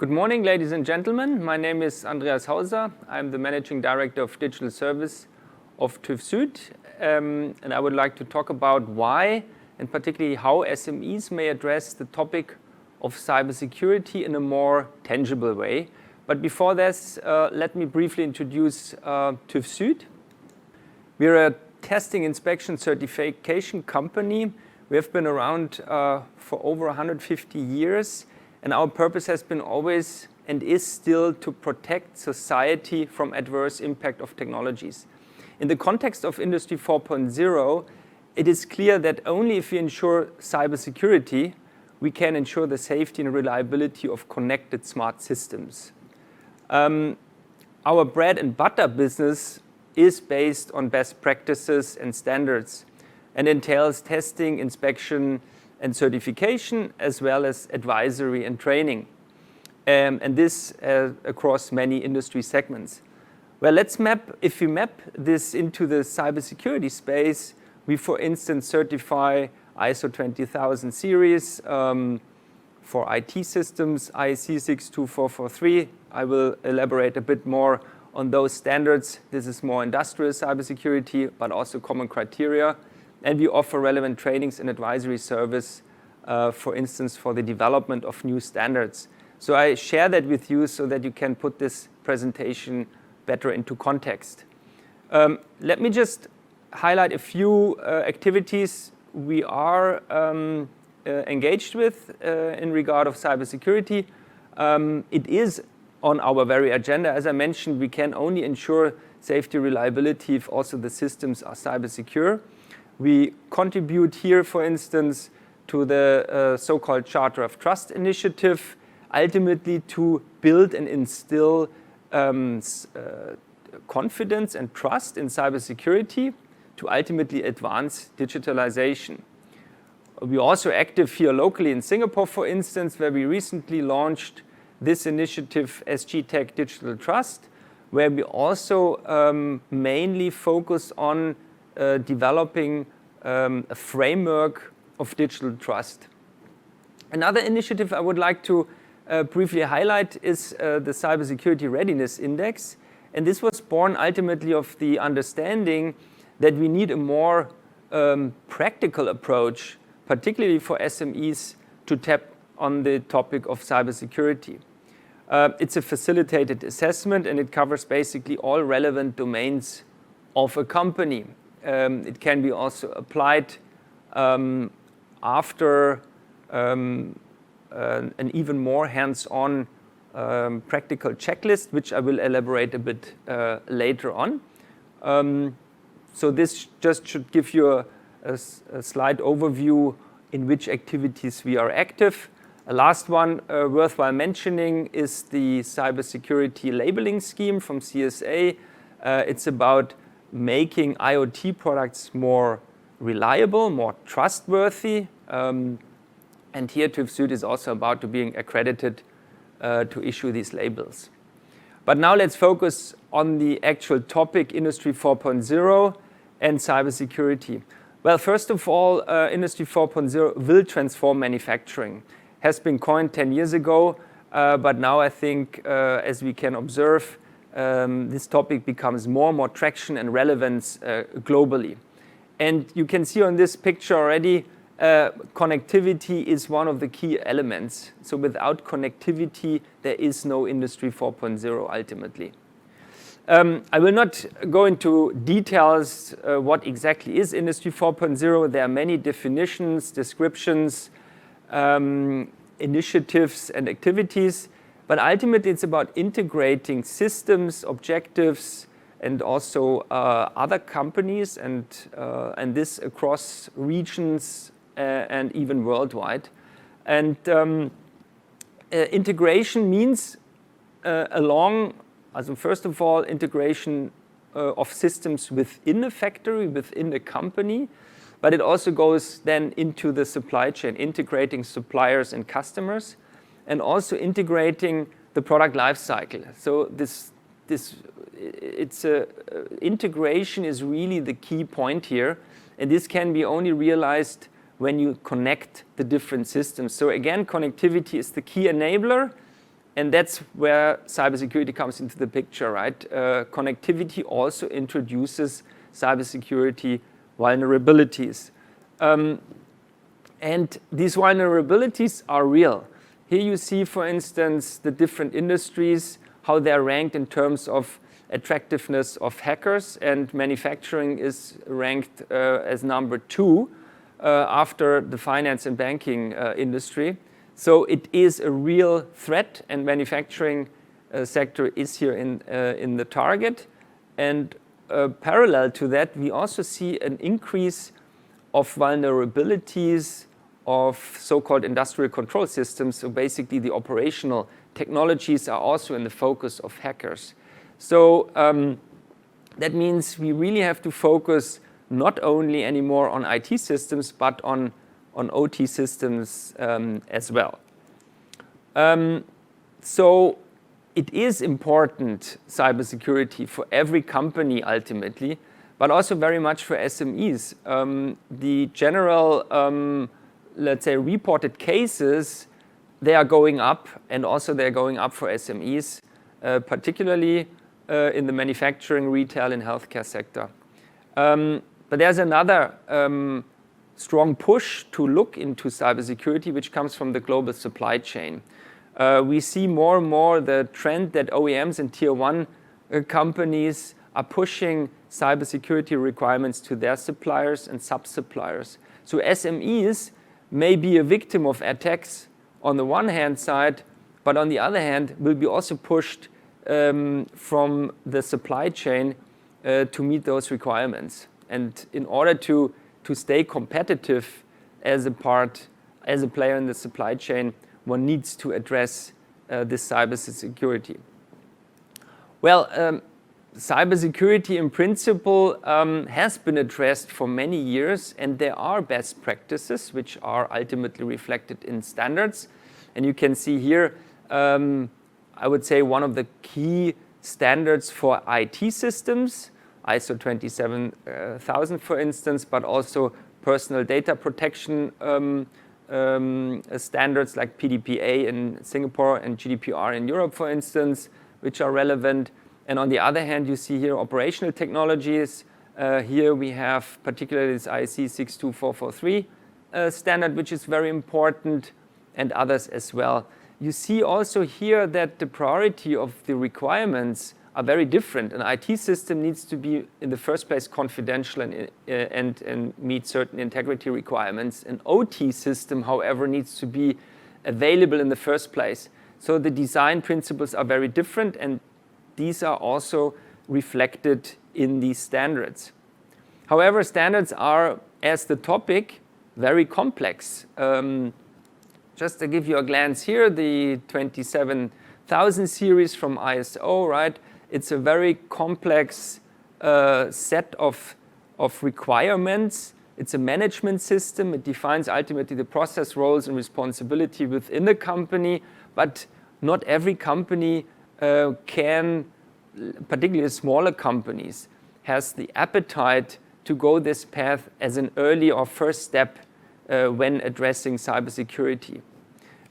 Good morning, ladies and gentlemen. My name is Andreas Hauser. I'm the Managing Director of Digital Service of TÜV Süd. And I would like to talk about why, and particularly how SMEs may address the topic of cybersecurity in a more tangible way. But before this, let me briefly introduce TÜV Süd. We're a testing, inspection, certification company. We have been around for over 150 years. And our purpose has been always and is still to protect society from adverse impact of technologies. In the context of Industry 4.0, it is clear that only if we ensure cybersecurity, we can ensure the safety and reliability of connected smart systems. Our bread and butter business is based on best practices and standards and entails testing, inspection, and certification, as well as advisory and training, and this across many industry segments. Well, if we map this into the cybersecurity space, we, for instance, certify ISO 20000 series for IT systems, IEC 62443. I will elaborate a bit more on those standards. This is more industrial cybersecurity, but also common criteria. And we offer relevant trainings and advisory service, for instance, for the development of new standards. So I share that with you so that you can put this presentation better into context. Let me just highlight a few activities we are engaged with in regard of cybersecurity. It is on our very agenda. As I mentioned, we can only ensure safety, reliability if also the systems are cyber secure. We contribute here, for instance, to the so-called Charter of Trust initiative, ultimately to build and instill confidence and trust in cybersecurity to ultimately advance digitalization. We're also active here locally in Singapore, for instance, where we recently launched this initiative, SGTECH Digital Trust, where we also mainly focus on developing a framework of digital trust. Another initiative I would like to briefly highlight is the Cybersecurity Readiness Index. And this was born ultimately of the understanding that we need a more practical approach, particularly for SMEs, to tap on the topic of cybersecurity. It's a facilitated assessment, and it covers basically all relevant domains of a company. It can be also applied after an even more hands-on practical checklist, which I will elaborate a bit later on. So this just should give you a slight overview in which activities we are active. A last one worthwhile mentioning is the Cybersecurity Labeling Scheme from CSA. It's about making IoT products more reliable, more trustworthy. And here TÜV Süd is also about to being accredited to issue these labels. But now let's focus on the actual topic, Industry 4.0 and cybersecurity. Well, first of all, Industry 4.0 will transform manufacturing. Has been coined 10 years ago, but now I think, as we can observe, this topic becomes more and more traction and relevance globally. And you can see on this picture already, connectivity is one of the key elements. So without connectivity, there is no Industry 4.0 ultimately. I will not go into details what exactly is Industry 4.0. There are many definitions, descriptions, initiatives, and activities. But ultimately, it's about integrating systems, objectives, and also other companies, and this across regions and even worldwide. And integration means first of all, integration of systems within a factory, within a company, but it also goes then into the supply chain, integrating suppliers and customers, and also integrating the product life cycle. So integration is really the key point here, and this can be only realized when you connect the different systems. So again, connectivity is the key enabler, And that's where cybersecurity comes into the picture, right? Connectivity also introduces cybersecurity vulnerabilities. And these vulnerabilities are real. Here you see, for instance, the different industries, how they're ranked in terms of attractiveness of hackers, and manufacturing is ranked as number 2 after the finance and banking industry. So it is a real threat, and manufacturing sector is here in the target. And parallel to that, we also see an increase of vulnerabilities of so-called industrial control systems. So basically the operational technologies are also in the focus of hackers. So that means we really have to focus not only anymore on IT systems, but on OT systems as well. So it is important, cybersecurity, for every company ultimately, but also very much for SMEs. The general, let's say, reported cases, they are going up, and also they're going up for SMEs, particularly in the manufacturing, retail, and healthcare sector. But there's another strong push to look into cybersecurity, which comes from the global supply chain. We see more and more the trend that OEMs and tier 1 companies are pushing cybersecurity requirements to their suppliers and sub-suppliers. So SMEs may be a victim of attacks on the one hand side, but on the other hand will be also pushed from the supply chain to meet those requirements. And in order to stay competitive as a player in the supply chain, one needs to address this cybersecurity. Well, cybersecurity in principle has been addressed for many years, and there are best practices which are ultimately reflected in standards. And you can see here, I would say one of the key standards for IT systems, ISO 27000 for instance, but also personal data protection standards like PDPA in Singapore and GDPR in Europe, for instance, which are relevant. And on the other hand, you see here operational technologies. Here we have particularly this IEC 62443 standard, which is very important, and others as well. You see also here that the priority of the requirements are very different. An IT system needs to be, in the first place, confidential and meet certain integrity requirements. An OT system, however, needs to be available in the first place. So the design principles are very different, and these are also reflected in these standards. However, standards are, as the topic, very complex. Just to give you a glance here, the 27000 series from ISO, right? It's a very complex set of requirements. It's a management system. It defines ultimately the process, roles, and responsibility within the company. But not every company can, particularly smaller companies, has the appetite to go this path as an early or first step when addressing cybersecurity.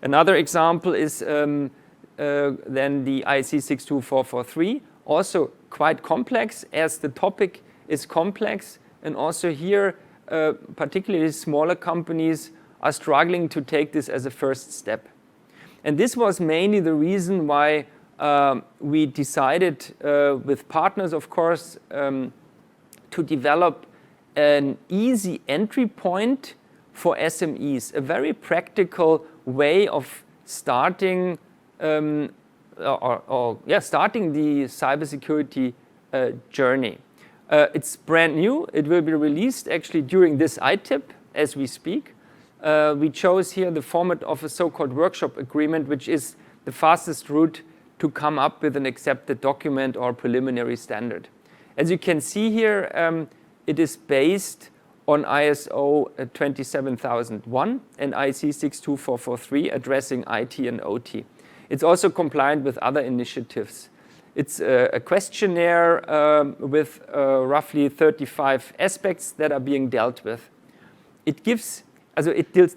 Another example is then the IEC 62443, also quite complex as the topic is complex, and also here particularly smaller companies are struggling to take this as a first step. And this was mainly the reason why we decided with partners, of course, to develop an easy entry point for SMEs, a very practical way of starting starting the cybersecurity journey. It's brand new. It will be released actually during this ITAP as we speak. We chose here the format of a so-called workshop agreement, which is the fastest route to come up with an accepted document or preliminary standard. As you can see here, it is based on ISO 27001 and IEC 62443 addressing IT and OT. It's also compliant with other initiatives. It's a questionnaire with roughly 35 aspects that are being dealt with. It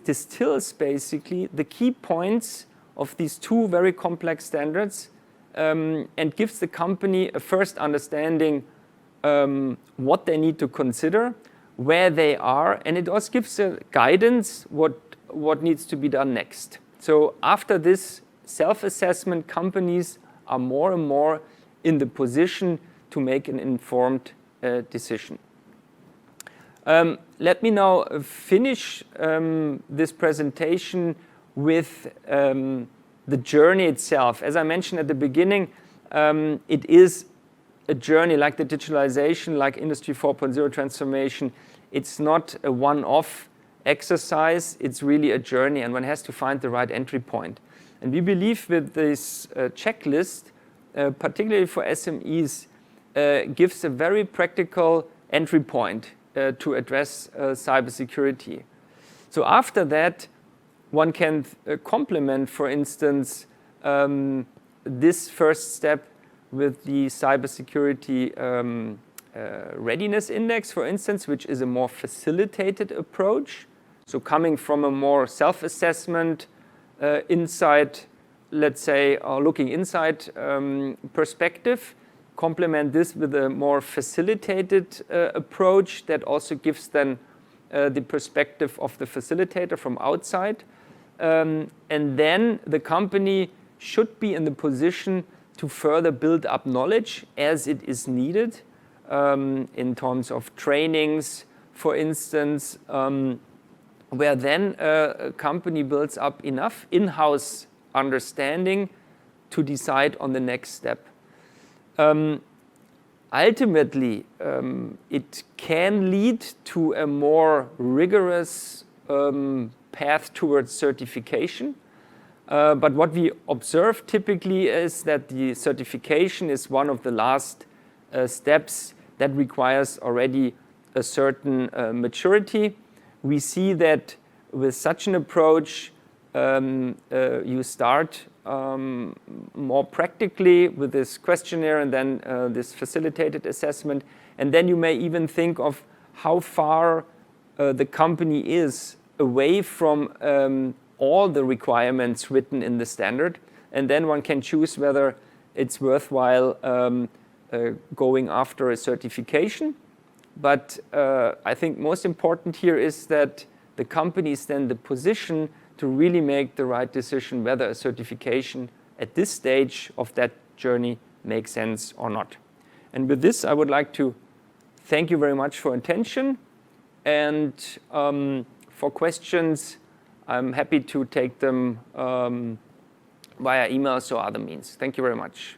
distills basically the key points of these two very complex standards and gives the company a first understanding what they need to consider, where they are, and it also gives a guidance what needs to be done next. So after this self-assessment, companies are more and more in the position to make an informed decision. Let me now finish this presentation with the journey itself. As I mentioned at the beginning, it is a journey like the digitalization, like Industry 4.0 transformation. It's not a one-off exercise, it's really a journey, and one has to find the right entry point. And we believe with this checklist, particularly for SMEs, gives a very practical entry point to address cybersecurity. So after that, one can complement, for instance, this first step with the Cybersecurity Readiness Index, for instance, which is a more facilitated approach. So coming from a more self-assessment, inside, let's say, or looking inside perspective, complement this with a more facilitated approach that also gives then the perspective of the facilitator from outside. And then the company should be in the position to further build up knowledge as it is needed in terms of trainings, for instance, where then a company builds up enough in-house understanding to decide on the next step. Ultimately, it can lead to a more rigorous path towards certification. But what we observe typically is that the certification is one of the last steps that requires already a certain maturity. We see that with such an approach, you start more practically with this questionnaire and then this facilitated assessment. And then you may even think of how far the company is away from all the requirements written in the standard. And then one can choose whether it's worthwhile going after a certification. But I think most important here is that the company is then in the position to really make the right decision whether a certification at this stage of that journey makes sense or not. And with this, I would like to thank you very much for attention. And for questions, I'm happy to take them via emails or other means. Thank you very much.